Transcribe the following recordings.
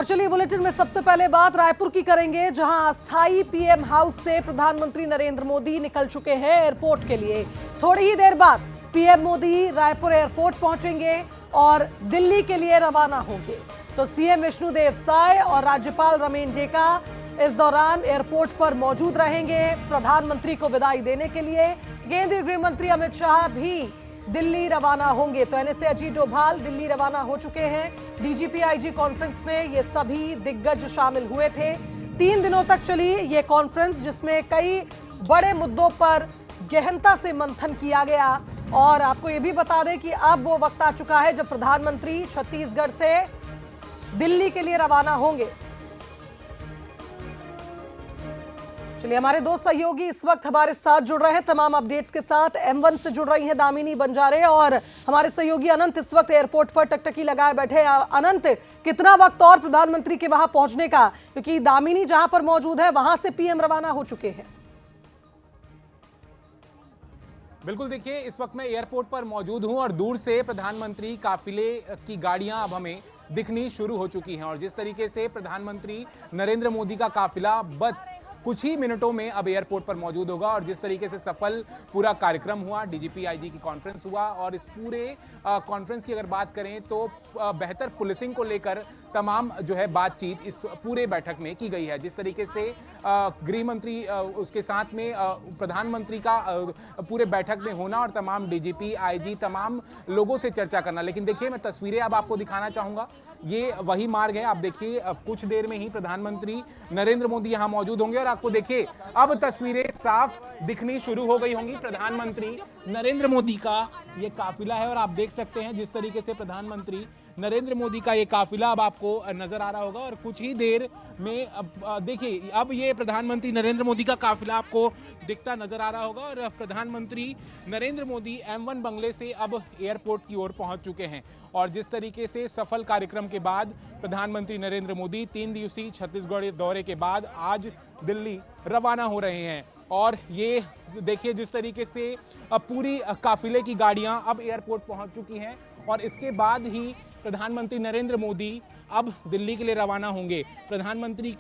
चलिए बुलेटिन में सबसे पहले बात रायपुर की करेंगे, जहां अस्थाई पीएम हाउस से प्रधानमंत्री नरेंद्र मोदी निकल चुके हैं एयरपोर्ट के लिए। थोड़ी ही देर बाद पीएम मोदी रायपुर एयरपोर्ट पहुंचेंगे और दिल्ली के लिए रवाना होंगे। तो सीएम विष्णुदेव साय और राज्यपाल रमेन डेका इस दौरान एयरपोर्ट पर मौजूद रहेंगे प्रधानमंत्री को विदाई देने के लिए। केंद्रीय गृह मंत्री अमित शाह भी दिल्ली रवाना होंगे। तो एनएसए अजीत डोभाल दिल्ली रवाना हो चुके हैं। डीजीपी आईजी कॉन्फ्रेंस में ये सभी दिग्गज शामिल हुए थे। 3 दिनों तक चली ये कॉन्फ्रेंस, जिसमें कई बड़े मुद्दों पर गहनता से मंथन किया गया। और आपको ये भी बता दें कि अब वो वक्त आ चुका है जब प्रधानमंत्री छत्तीसगढ़ से दिल्ली के लिए रवाना होंगे। चलिए, हमारे दो सहयोगी इस वक्त हमारे साथ जुड़ रहे हैं तमाम अपडेट्स के साथ। M1 से जुड़ रही हैं दामिनी बंजारे और हमारे सहयोगी अनंत इस वक्त एयरपोर्ट पर टकटकी लगाए बैठे। अनंत, कितना वक्त और प्रधानमंत्री के वहां पहुंचने का, क्योंकि दामिनी जहां पर मौजूद है वहां से पीएम रवाना हो चुके हैं। बिल्कुल, देखिए इस वक्त मैं एयरपोर्ट पर मौजूद हूं और दूर से प्रधानमंत्री काफिले की गाड़ियां अब हमें दिखनी शुरू हो चुकी हैं। और जिस तरीके से प्रधानमंत्री नरेंद्र मोदी का काफिला कुछ ही मिनटों में अब एयरपोर्ट पर मौजूद होगा और जिस तरीके से सफल पूरा कार्यक्रम हुआ, डीजीपी आईजी की कॉन्फ्रेंस हुआ और इस पूरे कॉन्फ्रेंस की अगर बात करें तो बेहतर पुलिसिंग को लेकर तमाम जो है बातचीत इस पूरे बैठक में की गई है। जिस तरीके से गृह मंत्री उसके साथ में प्रधानमंत्री का पूरे बैठक में होना और तमाम डीजीपी आईजी तमाम लोगों से चर्चा करना। लेकिन देखिए, मैं तस्वीरें अब आपको दिखाना चाहूंगा। ये वही मार्ग है। आप देखिए, अब कुछ देर में ही प्रधानमंत्री नरेंद्र मोदी यहां मौजूद होंगे और आपको देखिए अब तस्वीरें साफ दिखनी शुरू हो गई होंगी। प्रधानमंत्री नरेंद्र मोदी का ये काफिला है और आप देख सकते हैं जिस तरीके से प्रधानमंत्री नरेंद्र मोदी का ये काफिला अब आपको नजर आ रहा होगा। और कुछ ही देर में अब देखिए, अब ये प्रधानमंत्री नरेंद्र मोदी का काफिला आपको दिखता नजर आ रहा होगा और प्रधानमंत्री नरेंद्र मोदी M1 बंगले से अब एयरपोर्ट की ओर पहुंच चुके हैं। और जिस तरीके से सफल कार्यक्रम के बाद प्रधानमंत्री नरेंद्र मोदी 3 दिवसीय छत्तीसगढ़ दौरे के बाद आज दिल्ली रवाना हो रहे हैं। और ये देखिए जिस तरीके से अब पूरी काफिले की गाड़ियां अब एयरपोर्ट पहुंच चुकी हैं और इसके बाद ही प्रधानमंत्री नरेंद्र मोदी अब दिल्ली के लिए रवाना होंगे। प्रधानमंत्री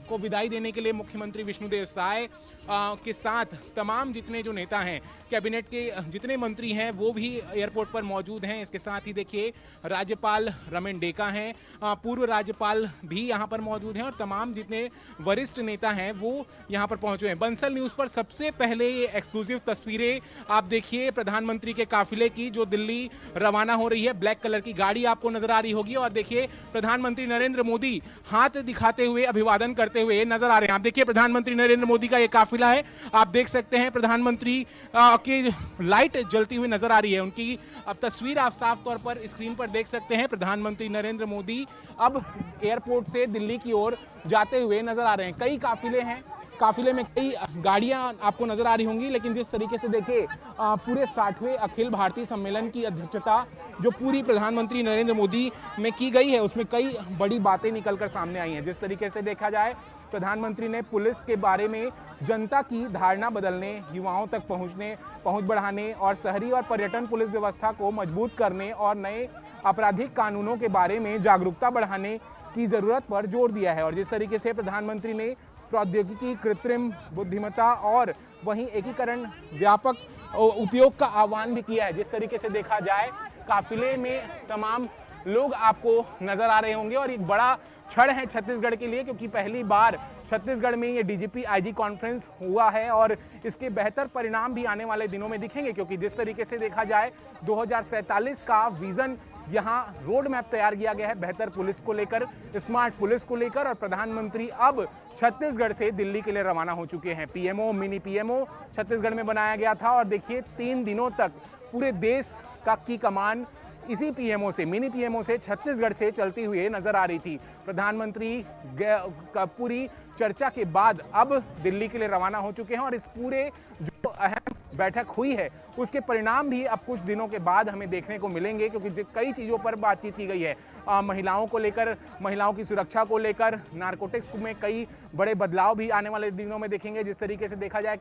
को विदाई देने के लिए मुख्यमंत्री विष्णुदेव साय के साथ तमाम जितने जो नेता हैं, कैबिनेट के जितने मंत्री हैं, वो भी एयरपोर्ट पर मौजूद हैं। इसके साथ ही देखिए राज्यपाल रमेन डेका हैं, पूर्व राज्यपाल भी यहाँ पर मौजूद हैं और तमाम जितने वरिष्ठ नेता हैं वो यहाँ पर पहुंचे हैं। बंसल न्यूज़ पर सबसे पहले ये एक्सक्लूसिव तस्वीरें आप देखिए प्रधानमंत्री के काफिले की, जो दिल्ली रवाना हो रही है। ब्लैक कलर की गाड़ी आपको नजर आ रही होगी और देखिए प्रधानमंत्री नरेंद्र मोदी हाथ दिखाते हुए अभिवादन करते हुए नजर आ रहे हैं। आप देखिए प्रधानमंत्री नरेंद्र मोदी का ये काफिला है। आप देख सकते हैं प्रधानमंत्री की लाइट जलती हुई नजर आ रही है। उनकी अब तस्वीर आप साफ तौर पर स्क्रीन पर देख सकते हैं। प्रधानमंत्री नरेंद्र मोदी अब एयरपोर्ट से दिल्ली की ओर जाते हुए नजर आ रहे हैं। कई काफिले हैं, काफिले में कई गाड़ियां आपको नजर आ रही होंगी। लेकिन जिस तरीके से देखिए पूरे 60वें अखिल भारतीय सम्मेलन की अध्यक्षता जो पूरी प्रधानमंत्री नरेंद्र मोदी में की गई है, उसमें कई बड़ी बातें निकलकर सामने आई हैं। जिस तरीके से देखा जाए, प्रधानमंत्री ने पुलिस के बारे में जनता की धारणा बदलने, युवाओं तक पहुंच बढ़ाने और शहरी और पर्यटन पुलिस व्यवस्था को मजबूत करने और नए आपराधिक कानूनों के बारे में जागरूकता बढ़ाने की जरूरत पर जोर दिया है। और जिस तरीके से प्रधानमंत्री ने प्रौद्योगिकी, कृत्रिम बुद्धिमत्ता और वहीं एकीकरण व्यापक उपयोग का आह्वान भी किया है। जिस तरीके से देखा जाए, काफिले में तमाम लोग आपको नजर आ रहे होंगे और एक बड़ा क्षण है छत्तीसगढ़ के लिए, क्योंकि पहली बार छत्तीसगढ़ में ये डीजीपी आईजी कॉन्फ्रेंस हुआ है और इसके बेहतर परिणाम भी आने वाले दिनों में दिखेंगे। क्योंकि जिस तरीके से देखा जाए, 2047 का विजन यहाँ रोड मैप तैयार किया गया है बेहतर पुलिस को लेकर, स्मार्ट पुलिस को लेकर। और प्रधानमंत्री अब छत्तीसगढ़ से दिल्ली के लिए रवाना हो चुके हैं। पीएमओ, मिनी पीएमओ छत्तीसगढ़ में बनाया गया था और देखिए 3 दिनों तक पूरे देश की कमान इसी पीएमओ से, मिनी पीएमओ से छत्तीसगढ़ से चलती हुई नजर आ रही थी। प्रधानमंत्री का पूरी चर्चा के बाद अब दिल्ली के लिए रवाना हो चुके हैं और इस पूरे जो अहम बैठक हुई है उसके परिणाम भी अब कुछ दिनों के बाद हमें देखने को मिलेंगे, क्योंकि कई चीज़ों पर बातचीत की गई है। महिलाओं को लेकर, महिलाओं की सुरक्षा को लेकर, नारकोटिक्स में कई बड़े बदलाव भी आने वाले दिनों में देखेंगे। जिस तरीके से देखा जाए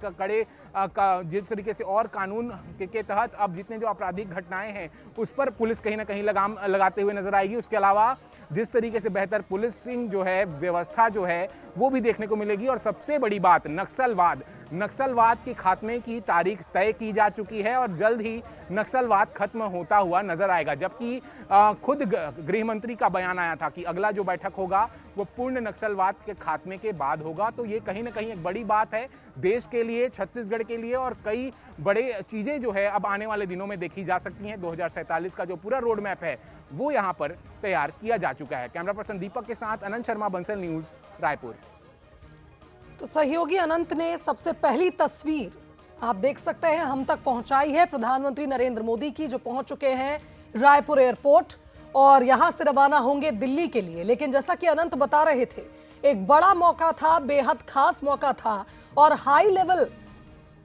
जिस तरीके से और कानून के तहत अब जितने जो आपराधिक घटनाएं हैं उस पर पुलिस कहीं ना कहीं लगाम लगाते हुए नजर आएगी। उसके अलावा जिस तरीके से बेहतर पुलिसिंग जो है, व्यवस्था जो है वो भी देखने को मिलेगी। और सबसे बड़ी बात, नक्सलवाद के खात्मे की तारीख तय की जा चुकी है और जल्द ही नक्सलवाद खत्म होता हुआ नजर आएगा। जबकि खुद गृह मंत्री का बयान आया था कि अगला जो बैठक होगा वो पूर्ण नक्सलवाद के खात्मे के बाद होगा। तो ये कहीं ना कहीं एक बड़ी बात है देश के लिए, छत्तीसगढ़ के लिए, और कई बड़े चीजें जो है अब आने वाले दिनों में देखी जा सकती हैं। 2047 का जो पूरा रोड मैप है वो यहाँ पर तैयार किया जा चुका है। कैमरा पर्सन दीपक के साथ अनंत शर्मा, बंसल न्यूज, रायपुर। तो सहयोगी अनंत ने सबसे पहली तस्वीर आप देख सकते हैं हम तक पहुंचाई है प्रधानमंत्री नरेंद्र मोदी की, जो पहुंच चुके हैं रायपुर एयरपोर्ट और यहां से रवाना होंगे दिल्ली के लिए। लेकिन जैसा कि अनंत बता रहे थे, एक बड़ा मौका था, बेहद खास मौका था और हाई लेवल,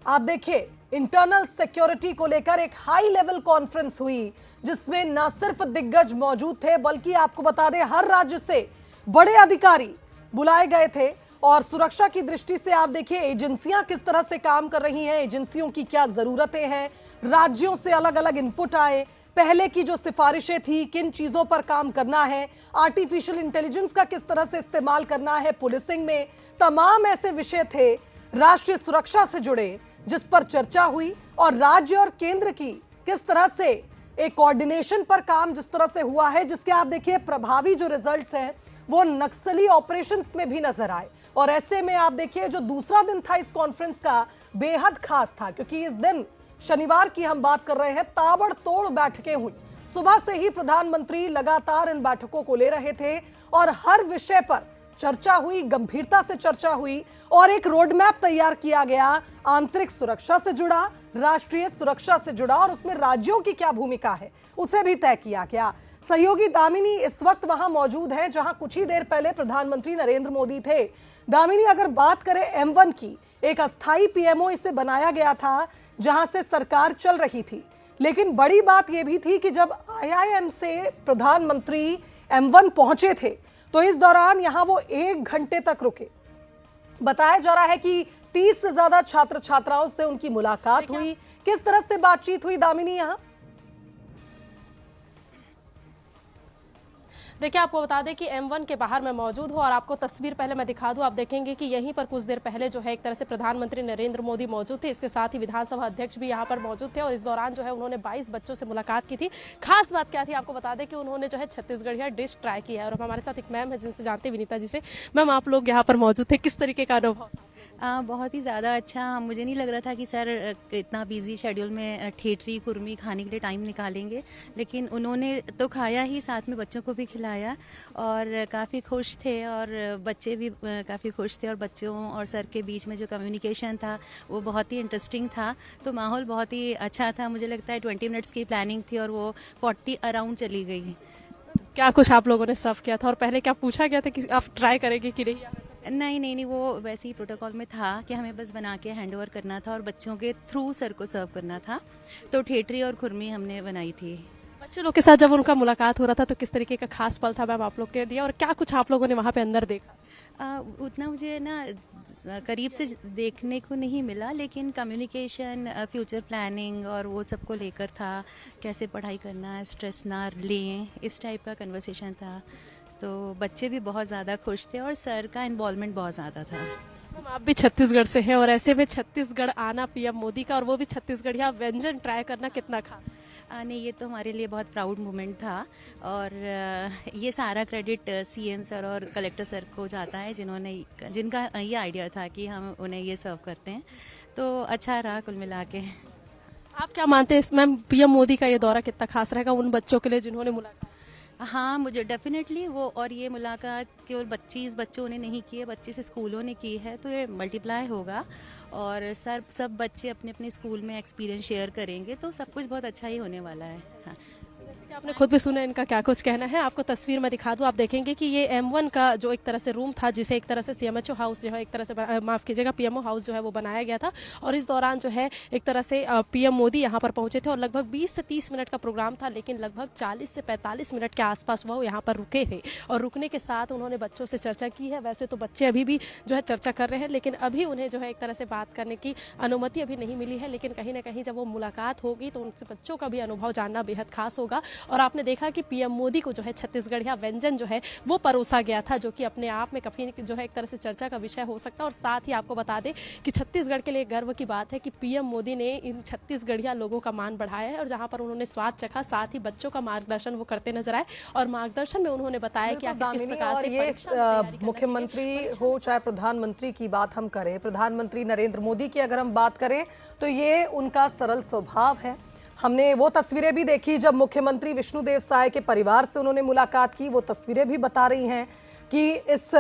आप देखिए इंटरनल सिक्योरिटी को लेकर एक हाई लेवल कॉन्फ्रेंस हुई जिसमें न सिर्फ दिग्गज मौजूद थे बल्कि आपको बता दें हर राज्य से बड़े अधिकारी बुलाए गए थे। और सुरक्षा की दृष्टि से आप देखिए एजेंसियां किस तरह से काम कर रही हैं, एजेंसियों की क्या जरूरतें हैं, राज्यों से अलग अलग इनपुट आए, पहले की जो सिफारिशें थी, किन चीजों पर काम करना है, आर्टिफिशियल इंटेलिजेंस का किस तरह से इस्तेमाल करना है पुलिसिंग में, तमाम ऐसे विषय थे राष्ट्रीय सुरक्षा से जुड़े जिस पर चर्चा हुई। और राज्य और केंद्र की किस तरह से एक कोऑर्डिनेशन पर काम जिस तरह से हुआ है, जिसके आप देखिए प्रभावी जो रिजल्ट्स हैं वो नक्सली ऑपरेशंस में भी नजर आए। और ऐसे में आप देखिए जो दूसरा दिन था इस कॉन्फ्रेंस का बेहद खास था, क्योंकि इस दिन शनिवार की हम बात कर रहे हैं, ताबड़तोड़ बैठकें हुई। सुबह से ही प्रधानमंत्री लगातार इन बैठकों को ले रहे थे और हर विषय पर चर्चा हुई, गंभीरता से चर्चा हुई और एक रोड मैप तैयार किया गया आंतरिक सुरक्षा से जुड़ा, राष्ट्रीय सुरक्षा से जुड़ा और उसमें राज्यों की क्या भूमिका है उसे भी तय किया गया। सहयोगी दामिनी इस वक्त वहां मौजूद है जहां कुछ ही देर पहले प्रधानमंत्री नरेंद्र मोदी थे। दामिनी, अगर बात करें M1 की, एक अस्थाई PMO इसे बनाया गया था जहां से सरकार चल रही थी, लेकिन बड़ी बात यह भी थी कि जब IIM से प्रधानमंत्री M1 पहुंचे थे तो इस दौरान यहां वो 1 घंटे तक रुके। बताया जा रहा है कि 30 से ज्यादा छात्र छात्राओं से उनकी मुलाकात हुई। किस तरह से बातचीत हुई दामिनी यहां? देखिए, आपको बता दें कि M1 के बाहर मैं मौजूद हूँ और आपको तस्वीर पहले मैं दिखा दूँ। आप देखेंगे कि यहीं पर कुछ देर पहले जो है एक तरह से प्रधानमंत्री नरेंद्र मोदी मौजूद थे, इसके साथ ही विधानसभा अध्यक्ष भी यहाँ पर मौजूद थे और इस दौरान जो है उन्होंने 22 बच्चों से मुलाकात की थी। खास बात क्या थी, आपको बता दें कि उन्होंने जो है छत्तीसगढ़िया डिश ट्राई किया है। और हमारे साथ एक मैम है जिनसे जानते हैं, विनीता जी से। मैम, आप लोग यहाँ पर मौजूद थे, किस तरीके का अनुभव? बहुत ही ज़्यादा अच्छा। मुझे नहीं लग रहा था कि सर इतना बिजी शेड्यूल में ठेठरी कुर्मी खाने के लिए टाइम निकालेंगे, लेकिन उन्होंने तो खाया ही, साथ में बच्चों को भी खिलाया और काफ़ी खुश थे और बच्चे भी काफ़ी खुश थे और बच्चों और सर के बीच में जो कम्युनिकेशन था वो बहुत ही इंटरेस्टिंग था। तो माहौल बहुत ही अच्छा था। मुझे लगता है 20 मिनट्स की प्लानिंग थी और वो 40 अराउंड चली गई। क्या कुछ आप लोगों ने सर्व किया था और पहले क्या पूछा गया था कि आप ट्राई करेंगे कि नहीं? नहीं, वो वैसे ही प्रोटोकॉल में था कि हमें बस बना के हैंड ओवर करना था और बच्चों के थ्रू सर को सर्व करना था। तो ठेठरी और खुरमी हमने बनाई थी। बच्चे लोग के साथ जब उनका मुलाकात हो रहा था तो किस तरीके का खास पल था मैम आप लोग के लिए, और क्या कुछ आप लोगों ने वहाँ पे अंदर देखा? उतना मुझे ना करीब से देखने को नहीं मिला, लेकिन कम्युनिकेशन, फ्यूचर प्लानिंग और वो सब को लेकर था। कैसे पढ़ाई करना है, स्ट्रेस ना लें, इस टाइप का कन्वर्सेशन था। तो बच्चे भी बहुत ज़्यादा खुश थे और सर का इन्वॉल्वमेंट बहुत ज़्यादा था। मैम, आप भी छत्तीसगढ़ से हैं और ऐसे में छत्तीसगढ़ आना PM मोदी का, और वो भी छत्तीसगढ़िया व्यंजन ट्राई करना, कितना खास? नहीं, ये तो हमारे लिए बहुत प्राउड मोमेंट था और ये सारा क्रेडिट CM सर और कलेक्टर सर को जाता है जिनका ये आइडिया था कि हम उन्हें ये सर्व करते हैं। तो अच्छा रहा कुल मिला के। आप क्या मानते हैं मैम, PM मोदी का ये दौरा कितना खास रहेगा उन बच्चों के लिए जिन्होंने मुलाकात? हाँ, मुझे डेफिनेटली वो, और ये मुलाकात केवल 25 बच्चों ने नहीं की है, 25 स्कूलों ने की है, तो ये मल्टीप्लाई होगा और सब बच्चे अपने अपने स्कूल में एक्सपीरियंस शेयर करेंगे, तो सब कुछ बहुत अच्छा ही होने वाला है। हाँ। आपने खुद भी सुना इनका क्या कुछ कहना है। आपको तस्वीर में दिखा दूं, आप देखेंगे कि ये M1 का जो एक तरह से रूम था, जिसे एक तरह से CMHO हाउस जो है एक तरह से माफ कीजिएगा PMO हाउस जो है वो बनाया गया था। और इस दौरान जो है एक तरह से PM मोदी यहाँ पर पहुंचे थे और लगभग 20 से 30 मिनट का प्रोग्राम था, लेकिन लगभग 40 से 45 मिनट के आसपास वो यहाँ पर रुके थे। और रुकने के साथ उन्होंने बच्चों से चर्चा की है। वैसे तो बच्चे अभी भी जो है चर्चा कर रहे हैं, लेकिन अभी उन्हें जो है एक तरह से बात करने की अनुमति अभी नहीं मिली है। लेकिन कहीं ना कहीं जब वो मुलाकात होगी तो उनसे बच्चों का भी अनुभव जानना बेहद खास होगा। और आपने देखा कि PM मोदी को जो है छत्तीसगढ़िया व्यंजन जो है वो परोसा गया था, जो कि अपने आप में काफी जो है एक तरह से चर्चा का विषय हो सकता है। और साथ ही आपको बता दें कि छत्तीसगढ़ के लिए गर्व की बात है कि PM मोदी ने इन छत्तीसगढ़िया लोगों का मान बढ़ाया है। और जहां पर उन्होंने स्वाद चखा, साथ ही बच्चों का मार्गदर्शन वो करते नजर आए। और मार्गदर्शन में उन्होंने बताया कि आखिर किस प्रकार से परीक्षा में तैयारी करना मुख्यमंत्री चाहिए। हो चाहे प्रधानमंत्री की बात हम करें, प्रधानमंत्री नरेंद्र मोदी की अगर हम बात करें तो ये उनका सरल स्वभाव है। हमने वो तस्वीरें भी देखी जब मुख्यमंत्री विष्णुदेव साय के परिवार से उन्होंने मुलाकात की। वो तस्वीरें भी बता रही हैं कि इस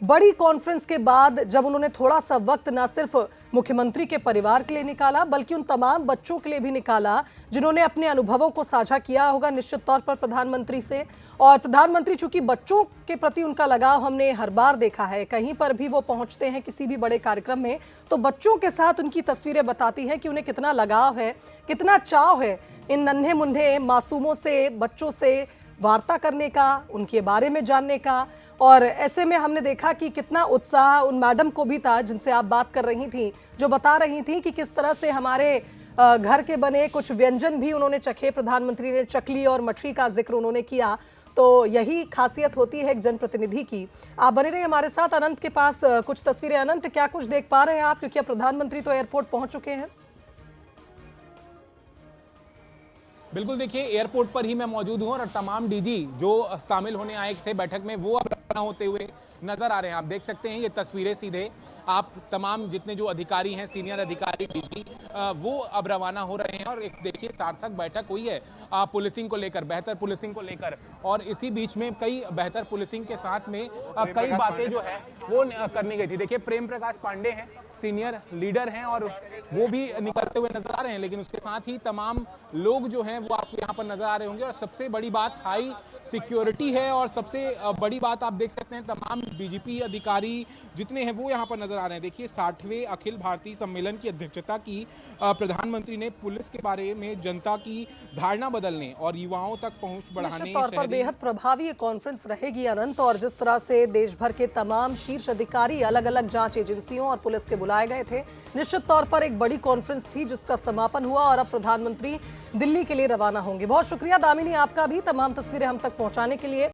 बड़ी कॉन्फ्रेंस के बाद जब उन्होंने थोड़ा सा वक्त ना सिर्फ मुख्यमंत्री के परिवार के लिए निकाला बल्कि उन तमाम बच्चों के लिए भी निकाला जिन्होंने अपने अनुभवों को साझा किया होगा निश्चित तौर पर प्रधानमंत्री से। और प्रधानमंत्री चूंकि बच्चों के प्रति उनका लगाव हमने हर बार देखा है, कहीं पर भी वो पहुंचते हैं किसी भी बड़े कार्यक्रम में तो बच्चों के साथ उनकी तस्वीरें बताती हैं कि उन्हें कितना लगाव है, कितना चाव है इन नन्हे मुन्ने मासूमों से, बच्चों से वार्ता करने का, उनके बारे में जानने का। और ऐसे में हमने देखा कि कितना उत्साह उन मैडम को भी था जिनसे आप बात कर रही थी, जो बता रही थी कि किस तरह से हमारे घर के बने कुछ व्यंजन भी उन्होंने चखे। प्रधानमंत्री ने चकली और मठरी का जिक्र उन्होंने किया। तो यही खासियत होती है एक जनप्रतिनिधि की। आप बने रहिए हमारे साथ। अनंत के पास कुछ तस्वीरें। अनंत, क्या कुछ देख पा रहे हैं आप, क्योंकि अब प्रधानमंत्री तो एयरपोर्ट पहुंच चुके हैं? बिल्कुल, देखिए एयरपोर्ट पर ही मैं मौजूद हूं और तमाम डीजी जो शामिल होने आए थे बैठक में वो अब रवाना होते हुए नजर आ रहे हैं। आप देख सकते हैं ये तस्वीरें सीधे आप तमाम जितने जो अधिकारी हैं, सीनियर अधिकारी, डीजी, वो अब रवाना हो रहे हैं। और एक देखिए सार्थक बैठक हुई है पुलिसिंग को लेकर, बेहतर पुलिसिंग को लेकर। और इसी बीच में कई बेहतर पुलिसिंग के साथ में कई बातें जो है वो करनी गई थी। देखिए प्रेम प्रकाश पांडे हैं, सीनियर लीडर हैं और वो भी निकलते हुए नजर आ रहे हैं। लेकिन उसके साथ ही तमाम लोग जो हैं वो आपको यहाँ पर नजर आ रहे होंगे। और सबसे बड़ी बात हाई सिक्योरिटी है। और सबसे बड़ी बात आप देख सकते हैं तमाम डीजीपी अधिकारी जितने हैं वो यहाँ पर नजर आ रहे हैं। देखिए 60वें अखिल भारतीय सम्मेलन की अध्यक्षता की प्रधानमंत्री ने पुलिस के बारे में जनता की धारणा बदलने और युवाओं तक पहुंच बढ़ाने तौर पर बेहद प्रभावी कॉन्फ्रेंस रहेगी अनंत। और जिस तरह से देश भर के तमाम शीर्ष अधिकारी अलग अलग जांच एजेंसियों और पुलिस के बुलाए गए थे, निश्चित तौर पर एक बड़ी कॉन्फ्रेंस थी जिसका समापन हुआ और अब प्रधानमंत्री दिल्ली के लिए रवाना होंगे। बहुत शुक्रिया दामिनी आपका भी तमाम तस्वीरें हम तक पहुंचाने के लिए।